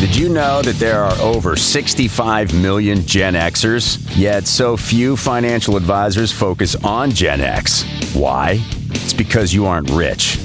Did you know that there are over 65 million Gen Xers? Yet so few financial advisors focus on Gen X. Why? It's because you aren't rich.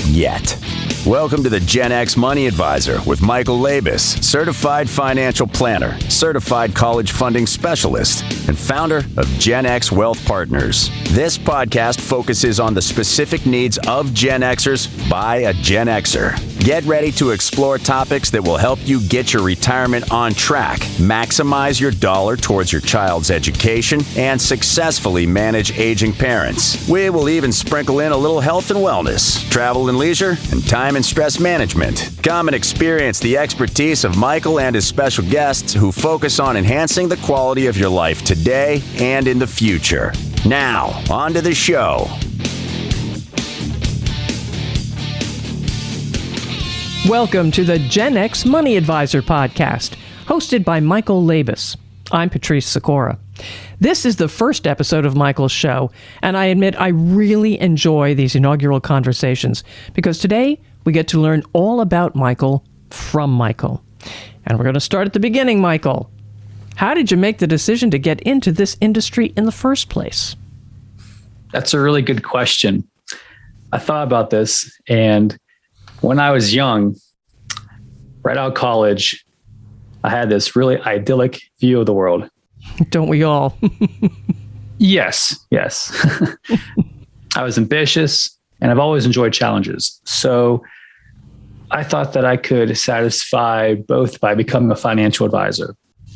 Yet. Welcome to the Gen X Money Advisor with Michael Labos, certified financial planner, certified college funding specialist, and founder of Gen X Wealth Partners. This podcast focuses on the specific needs of Gen Xers by a Gen Xer. Get ready to explore topics that will help you get your retirement on track, maximize your dollar towards your child's education, and successfully manage aging parents. We will even sprinkle in a little health and wellness, travel and leisure, and time and stress management. Come and experience the expertise of Michael and his special guests who focus on enhancing the quality of your life today and in the future. Now, on to the show. Welcome to the Gen X Money Advisor podcast, hosted by Michael Labos. I'm Patrice Sikora. This is the first episode of Michael's show, and I admit I really enjoy these inaugural conversations because today we get to learn all about Michael from Michael. And we're going to start at the beginning, Michael. How did you make the decision to get into this industry in the first place? That's a really good question. I thought about this, and when I was young, right out of college, I had this really idyllic view of the world. Don't we all? Yes. I was ambitious, and I've always enjoyed challenges. So I thought that I could satisfy both by becoming a financial advisor.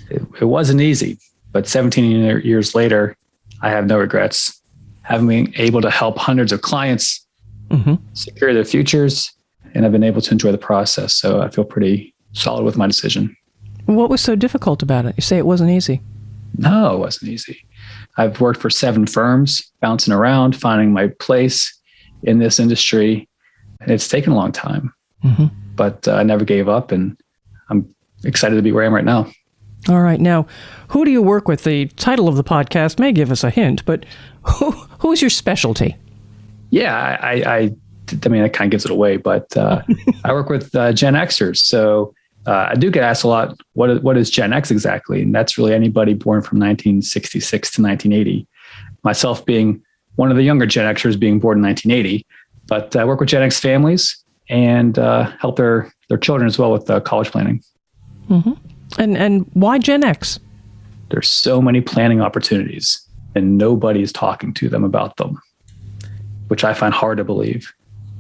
It wasn't easy, but 17 years later, I have no regrets. Having been able to help hundreds of clients secure their futures, and I've been able to enjoy the process. So I feel pretty solid with my decision. What was so difficult about it? You say it wasn't easy. No, it wasn't easy. I've worked for 7 firms, bouncing around, finding my place in this industry. And it's taken a long time, but I never gave up, and I'm excited to be where I am right now. All right. Now, who do you work with? The title of the podcast may give us a hint, but who's your specialty? Yeah, I mean, that kind of gives it away, but I work with Gen Xers. So I do get asked a lot, what is Gen X exactly? And that's really anybody born from 1966 to 1980. Myself being one of the younger Gen Xers, being born in 1980. But I work with Gen X families and help their children as well with college planning. And why Gen X? There's so many planning opportunities, and nobody's talking to them about them, which I find hard to believe.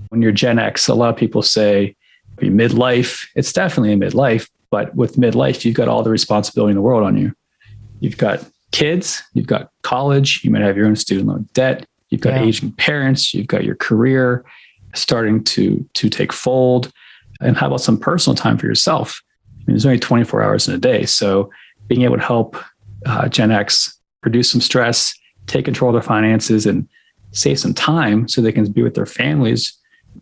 When you're Gen X, a lot of people say midlife. It's definitely a midlife, but with midlife, you've got all the responsibility in the world on you. You've got kids, you've got college, you might have your own student loan debt, you've got aging parents, you've got your career starting to take fold. And how about some personal time for yourself? I mean, there's only 24 hours in a day. So being able to help Gen X reduce some stress, take control of their finances, and save some time so they can be with their families,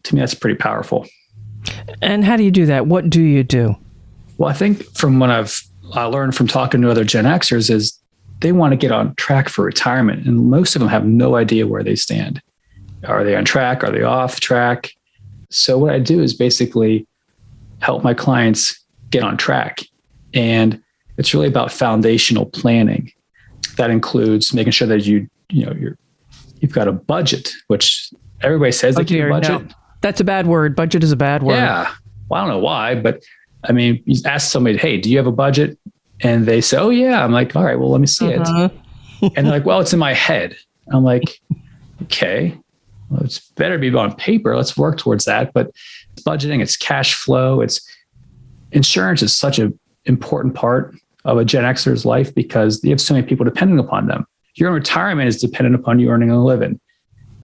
to me, that's pretty powerful. And how do you do that? What do you do? Well, I think from what I learned from talking to other Gen Xers is they want to get on track for retirement. And most of them have no idea where they stand. Are they on track? Are they off track? So what I do is basically help my clients get on track. And it's really about foundational planning. That includes making sure that you've got a budget, which everybody says they keep a budget. No, that's a bad word. Budget is a bad word. Yeah. Well, I don't know why, but I mean, you ask somebody, hey, do you have a budget? And they say, oh yeah. I'm like, all right, well, let me see it. And they're like, well, it's in my head. I'm like, okay, well, it's better be on paper. Let's work towards that. But it's budgeting, it's cash flow. It's insurance is such an important part of a Gen Xer's life because you have so many people depending upon them. Your own retirement is dependent upon you earning a living.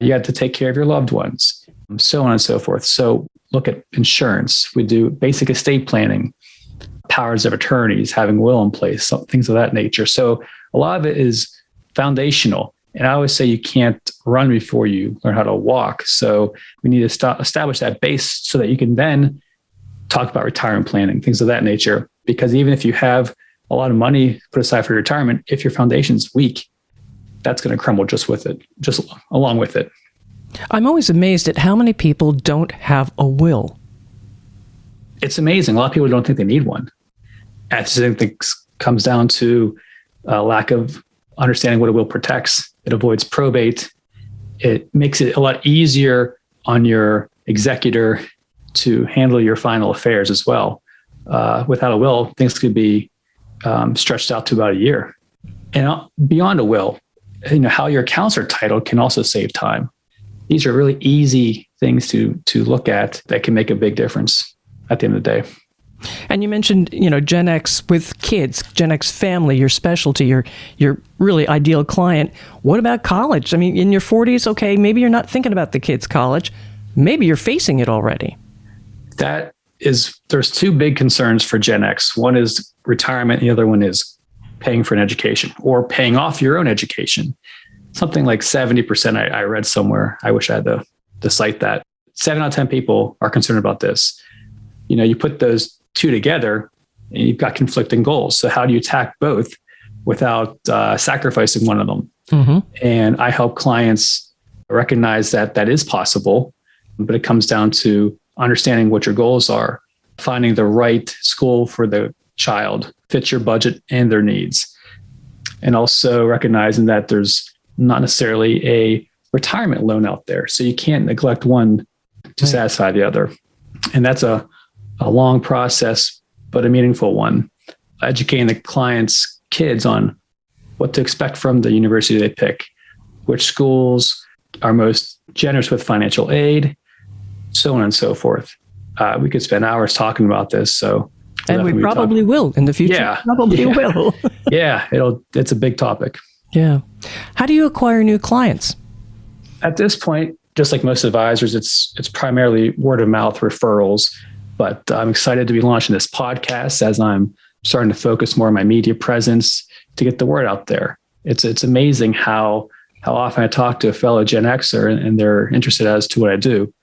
You have to take care of your loved ones, so on and so forth. So look at insurance. We do basic estate planning, powers of attorneys, having will in place, things of that nature. So a lot of it is foundational. And I always say you can't run before you learn how to walk. So we need to establish that base so that you can then talk about retirement planning, things of that nature. Because even if you have a lot of money put aside for your retirement, if your foundation's weak, that's going to crumble just along with it. I'm always amazed at how many people don't have a will. It's amazing. A lot of people don't think they need one. I think it comes down to a lack of understanding what a will protects. It avoids probate. It makes it a lot easier on your executor to handle your final affairs as well. Without a will, things could be stretched out to about a year. And beyond a will, how your accounts are titled can also save time. These are really easy things to look at that can make a big difference at the end of the day. And you mentioned, Gen X with kids, Gen X family, your specialty, your really ideal client. What about college? I mean, in your 40s, okay, maybe you're not thinking about the kids' college. Maybe you're facing it already. There's two big concerns for Gen X. One is retirement. The other one is paying for an education or paying off your own education. Something like 70%, I read somewhere. I wish I had to cite that. 7 out of 10 people are concerned about this. You put those two together and you've got conflicting goals. So how do you attack both without sacrificing one of them? Mm-hmm. And I help clients recognize that is possible, but it comes down to understanding what your goals are, finding the right school for the child, fits your budget and their needs. And also recognizing that there's not necessarily a retirement loan out there. So you can't neglect one to satisfy the other. And that's a long process, but a meaningful one. Educating the client's kids on what to expect from the university they pick, which schools are most generous with financial aid, so on and so forth. We could spend hours talking about this. And we probably will in the future. Yeah. Probably will. Yeah. It's a big topic. Yeah. How do you acquire new clients? At this point, just like most advisors, it's primarily word of mouth referrals, but I'm excited to be launching this podcast as I'm starting to focus more on my media presence to get the word out there. It's amazing how often I talk to a fellow Gen Xer and they're interested as to what I do.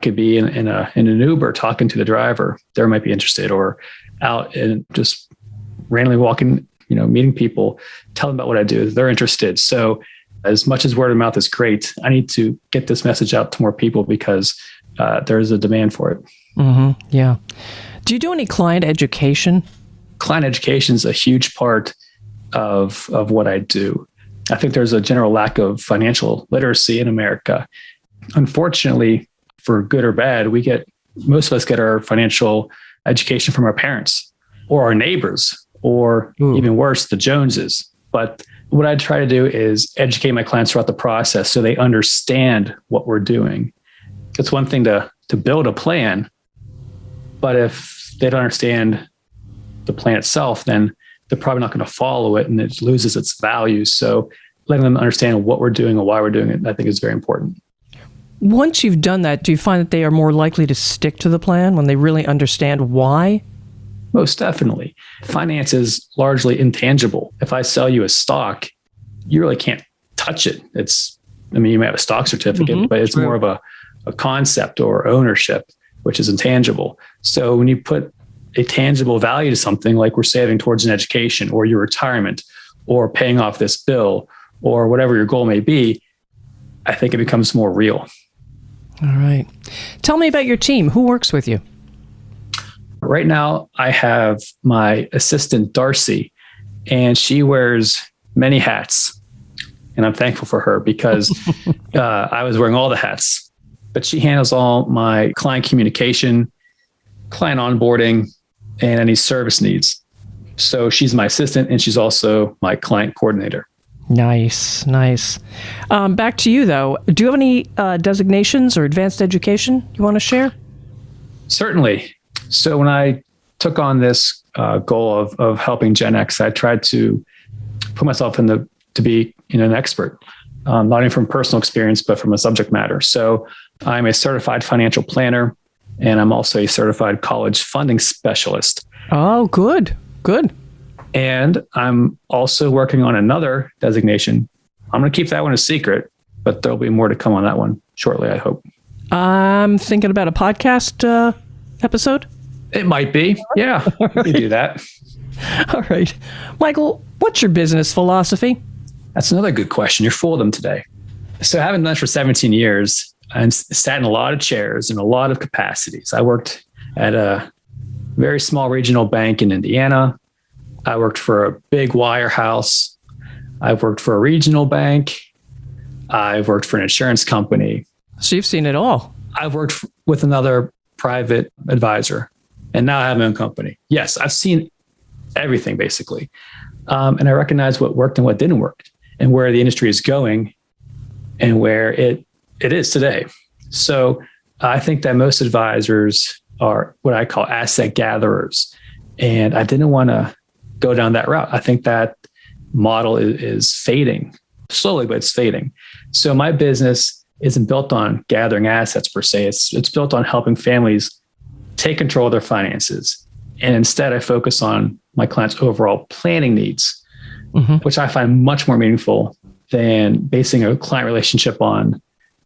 Could be in an Uber talking to the driver, they might be interested, or out and just randomly walking, meeting people, tell them about what I do. They're interested. So as much as word of mouth is great, I need to get this message out to more people because there's a demand for it. Mm-hmm. Yeah. Do you do any client education? Client education is a huge part of what I do. I think there's a general lack of financial literacy in America. Unfortunately, for good or bad, most of us get our financial education from our parents or our neighbors, or even worse, the Joneses. But what I try to do is educate my clients throughout the process so they understand what we're doing. It's one thing to build a plan, but if they don't understand the plan itself, then they're probably not going to follow it and it loses its value. So letting them understand what we're doing and why we're doing it, I think is very important. Once you've done that, do you find that they are more likely to stick to the plan when they really understand why? Most definitely. Finance is largely intangible. If I sell you a stock, you really can't touch it. You may have a stock certificate, but it's more of a concept or ownership, which is intangible. So when you put a tangible value to something like we're saving towards an education or your retirement or paying off this bill or whatever your goal may be, I think it becomes more real. All right. Tell me about your team. Who works with you? Right now, I have my assistant, Darcy, and she wears many hats. And I'm thankful for her because I was wearing all the hats. But she handles all my client communication, client onboarding, and any service needs. So she's my assistant, and she's also my client coordinator. Nice. Back to you, though. Do you have any designations or advanced education you want to share? Certainly. So when I took on this goal of helping Gen X, I tried to put myself to be an expert, not only from personal experience, but from a subject matter. So I'm a certified financial planner, and I'm also a certified college funding specialist. Oh, good. And I'm also working on another designation. I'm going to keep that one a secret, but there'll be more to come on that one shortly, I hope. I'm thinking about a podcast episode. It might be. Yeah, we can do that. All right. Michael, what's your business philosophy? That's another good question. You're full of them today. So having done this for 17 years and sat in a lot of chairs in a lot of capacities. I worked at a very small regional bank in Indiana. I worked for a big wirehouse. I've worked for a regional bank. I've worked for an insurance company. So you've seen it all. I've worked with another private advisor, and now I have my own company. Yes, I've seen everything basically. And I recognize what worked and what didn't work, and where the industry is going and where it is today. So I think that most advisors are what I call asset gatherers. And I didn't want to go down that route. I think that model is fading slowly, but it's fading. So my business isn't built on gathering assets per se. It's built on helping families take control of their finances. And instead, I focus on my clients' overall planning needs, which I find much more meaningful than basing a client relationship on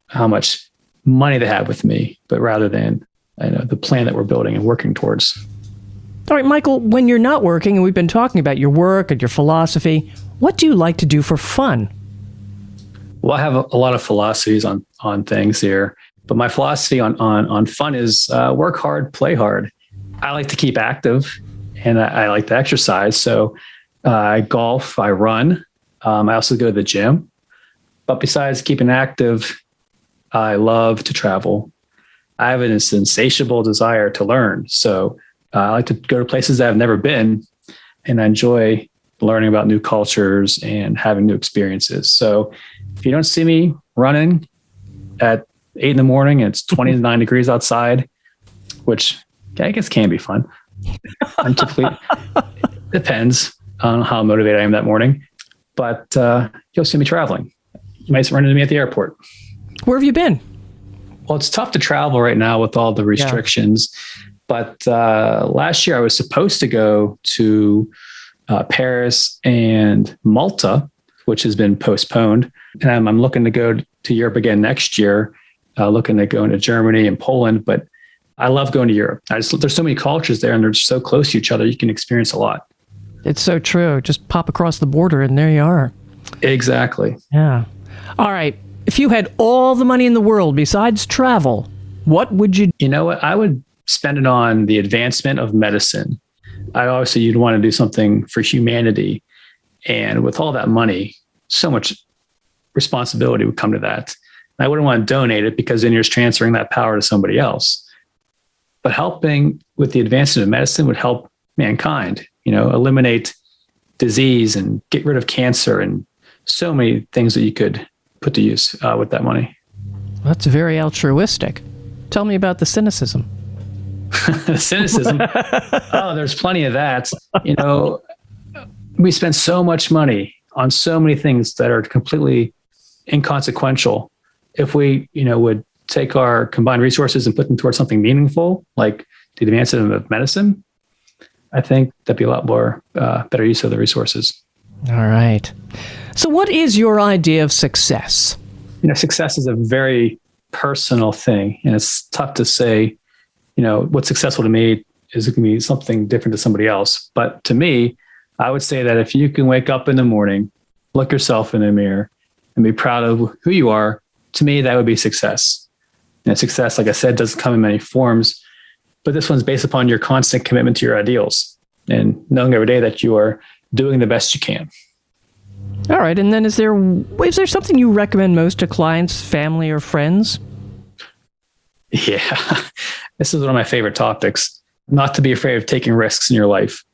how much money they have with me, but rather than the plan that we're building and working towards. All right, Michael, when you're not working, and we've been talking about your work and your philosophy, what do you like to do for fun? Well, I have a lot of philosophies on things here, but my philosophy on fun is work hard, play hard. I like to keep active, and I like to exercise. So I golf, I run. I also go to the gym. But besides keeping active, I love to travel. I have an insatiable desire to learn. So I like to go to places that I've never been, and I enjoy learning about new cultures and having new experiences. So if you don't see me running at 8 a.m. and it's 29 degrees outside, which I guess can be fun. I'm typically, depends on how motivated I am that morning, but you'll see me traveling. You might run into me at the airport. Where have you been? Well, it's tough to travel right now with all the restrictions, but last year I was supposed to go to Paris and Malta, which has been postponed. And I'm looking to go to Europe again next year, looking to go into Germany and Poland. But I love going to Europe. There's so many cultures there, and they're so close to each other. You can experience a lot. It's so true. Just pop across the border and there you are. Exactly. Yeah. All right. If you had all the money in the world besides travel, what would you do? You know what? I would spend it on the advancement of medicine. Obviously, you'd want to do something for humanity. And with all that money, so much responsibility would come to that. And I wouldn't want to donate it, because then you're just transferring that power to somebody else. But helping with the advancement of medicine would help mankind, eliminate disease and get rid of cancer and so many things that you could put to use with that money. That's very altruistic. Tell me about the cynicism. Cynicism. Oh, there's plenty of that. We spend so much money on so many things that are completely inconsequential. If we, would take our combined resources and put them towards something meaningful, like the advancement of medicine, I think that'd be a lot more better use of the resources. All right. So what is your idea of success? Success is a very personal thing, and it's tough to say, what's successful to me is going to be something different to somebody else. But to me, I would say that if you can wake up in the morning, look yourself in the mirror, and be proud of who you are, to me, that would be success. And success, like I said, doesn't come in many forms, but this one's based upon your constant commitment to your ideals and knowing every day that you are doing the best you can. All right. And then is there something you recommend most to clients, family, or friends? Yeah, this is one of my favorite topics. Not to be afraid of taking risks in your life.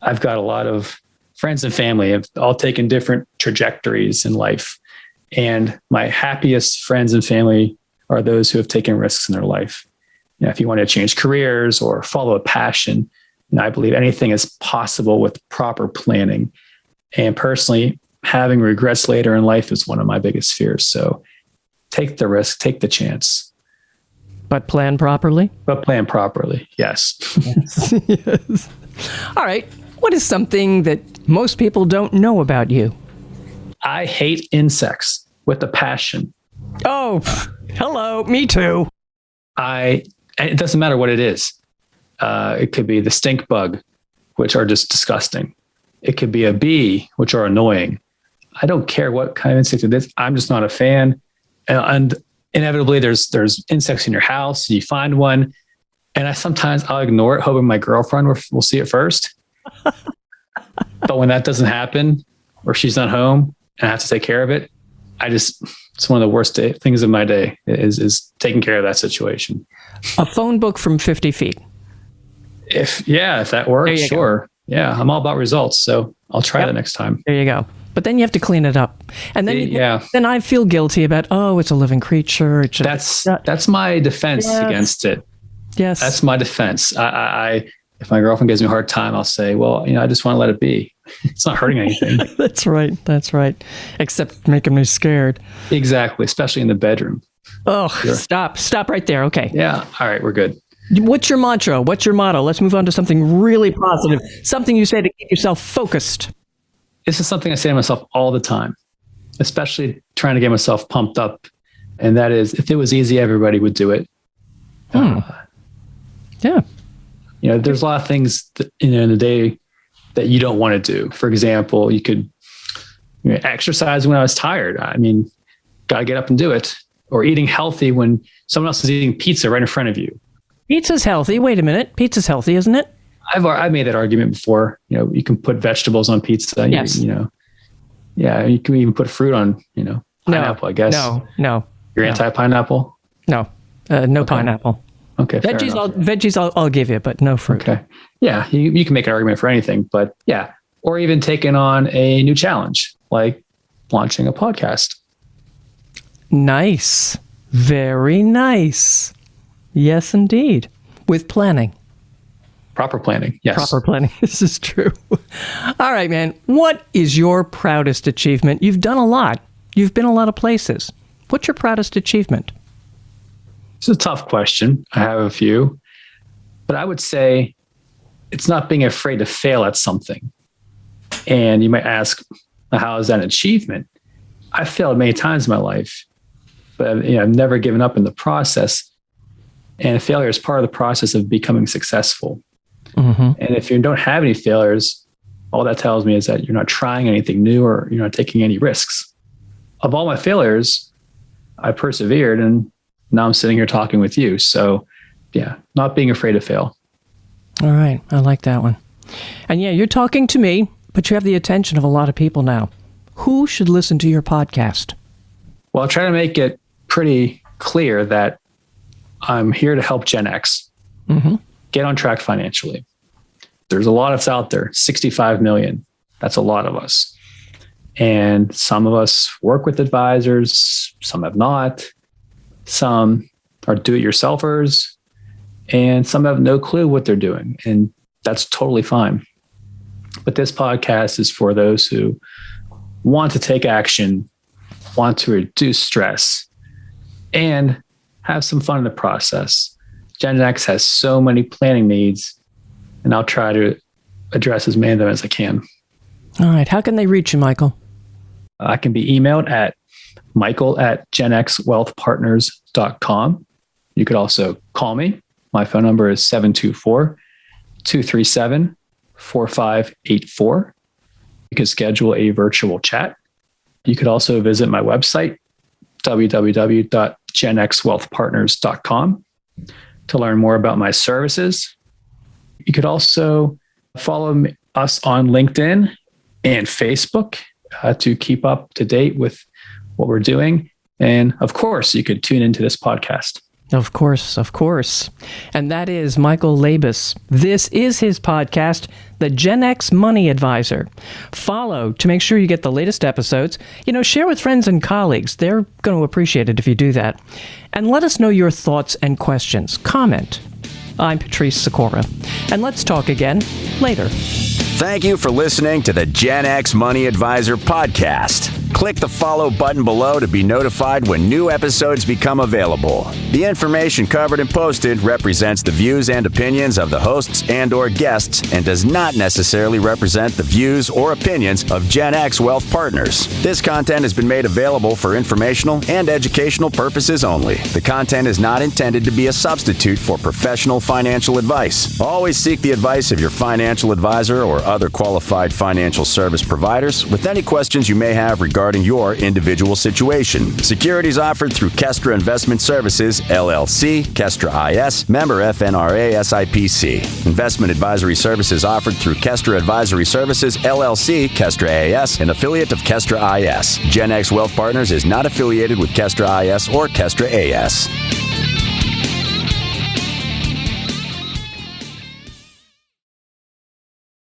I've got a lot of friends and family have all taken different trajectories in life. And my happiest friends and family are those who have taken risks in their life. If you want to change careers or follow a passion, I believe anything is possible with proper planning. And personally, having regrets later in life is one of my biggest fears. So take the risk, take the chance. But plan properly? But plan properly, yes. Yes. All right. What is something that most people don't know about you? I hate insects with a passion. Oh, hello. Me too. It doesn't matter what it is. It could be the stink bug, which are just disgusting. It could be a bee, which are annoying. I don't care what kind of insect it is. I'm just not a fan. And inevitably there's insects in your house. You find one, and I'll ignore it, hoping my girlfriend will see it first. But when that doesn't happen, or she's not home and I have to take care of it, it's one of the worst things of my day is taking care of that situation. A phone book from 50 feet. If that works, sure. Go. Yeah, I'm all about results, so I'll try that next time. There you go. But then you have to clean it up. And then then I feel guilty about, it's a living creature. That's my defense against it. Yes. That's my defense. If my girlfriend gives me a hard time, I'll say, well, I just want to let it be. It's not hurting anything. That's right. Except making me scared. Exactly. Especially in the bedroom. Oh, sure. Stop right there. Okay. Yeah. All right. We're good. What's your mantra? What's your motto? Let's move on to something really positive. Something you say to keep yourself focused. This is something I say to myself all the time, especially trying to get myself pumped up. And that is, if it was easy, everybody would do it. Yeah. There's a lot of things in the day that you don't want to do. For example, you could exercise when I was tired. Got to get up and do it. Or eating healthy when someone else is eating pizza right in front of you. Pizza's healthy. Wait a minute. Pizza's healthy, isn't it? I've made that argument before. You can put vegetables on pizza. Yes. You can even put fruit on, pineapple, I guess. No. You're anti-pineapple? No. No pineapple. Okay. Veggies I'll give you, but no fruit. Okay. Yeah. You can make an argument for anything, but yeah. Or even taking on a new challenge, like launching a podcast. Nice. Very nice. Yes, indeed. With planning. Proper planning. Yes. Proper planning. This is true. All right, man. What is your proudest achievement? You've done a lot. You've been a lot of places. What's your proudest achievement? It's a tough question. I have a few, but I would say it's not being afraid to fail at something. And you might ask, how is that an achievement? I've failed many times in my life, but I've never given up in the process. And failure is part of the process of becoming successful. Mm-hmm. And if you don't have any failures, all that tells me is that you're not trying anything new or you're not taking any risks. Of all my failures, I persevered, and now I'm sitting here talking with you. So yeah, not being afraid to fail. All right. I like that one. And yeah, you're talking to me, but you have the attention of a lot of people now. Who should listen to your podcast? Well, I'll try to make it pretty clear that I'm here to help Gen X get on track financially. There's a lot of us out there, 65 million. That's a lot of us. And some of us work with advisors, some have not. Some are do-it-yourselfers, and some have no clue what they're doing. And that's totally fine. But this podcast is for those who want to take action, want to reduce stress, and have some fun in the process. Gen X has so many planning needs, and I'll try to address as many of them as I can. All right. How can they reach you, Michael? I can be emailed at michael@genxwealthpartners.com. You could also call me. My phone number is 724-237-4584. You could schedule a virtual chat. You could also visit my website, www.genxwealthpartners.com, to learn more about my services. You could also follow us on LinkedIn and Facebook to keep up to date with what we're doing. And of course, you could tune into this podcast. Of course. And that is Michael Labos. This is his podcast, The Gen X Money Advisor. Follow to make sure you get the latest episodes. Share with friends and colleagues. They're going to appreciate it if you do that. And let us know your thoughts and questions. Comment. I'm Patrice Sikora. And let's talk again later. Thank you for listening to the Gen X Money Advisor podcast. Click the follow button below to be notified when new episodes become available. The information covered and posted represents the views and opinions of the hosts and/or guests and does not necessarily represent the views or opinions of Gen X Wealth Partners. This content has been made available for informational and educational purposes only. The content is not intended to be a substitute for professional financial advice. Always seek the advice of your financial advisor or other qualified financial service providers with any questions you may have regarding regarding your individual situation. Securities offered through Kestra Investment Services, LLC, Kestra IS, member FNRA SIPC. Investment advisory services offered through Kestra Advisory Services, LLC, Kestra AS, an affiliate of Kestra IS. Gen X Wealth Partners is not affiliated with Kestra IS or Kestra AS.